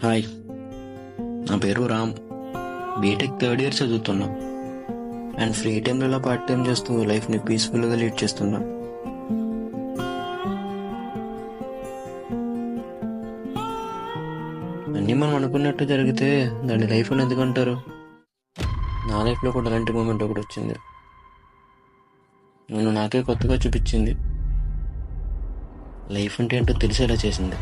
Hi, నా పేరు Ram. BTech third year చదువుతున్నా. అండ్ ఫ్రీ టైంలో ఇలా పార్ట్ టైం చేస్తూ లైఫ్ని పీస్ఫుల్గా లీడ్ చేస్తున్నా. అన్నీ మనం అనుకున్నట్టు జరిగితే దాన్ని లైఫ్ అని ఎందుకంటారు? నా లైఫ్లో కూడా అలాంటి మూమెంట్ ఒకటి వచ్చింది. నన్ను నాకే కొత్తగా చూపించింది. లైఫ్ అంటే ఏంటో తెలిసేలా చేసింది.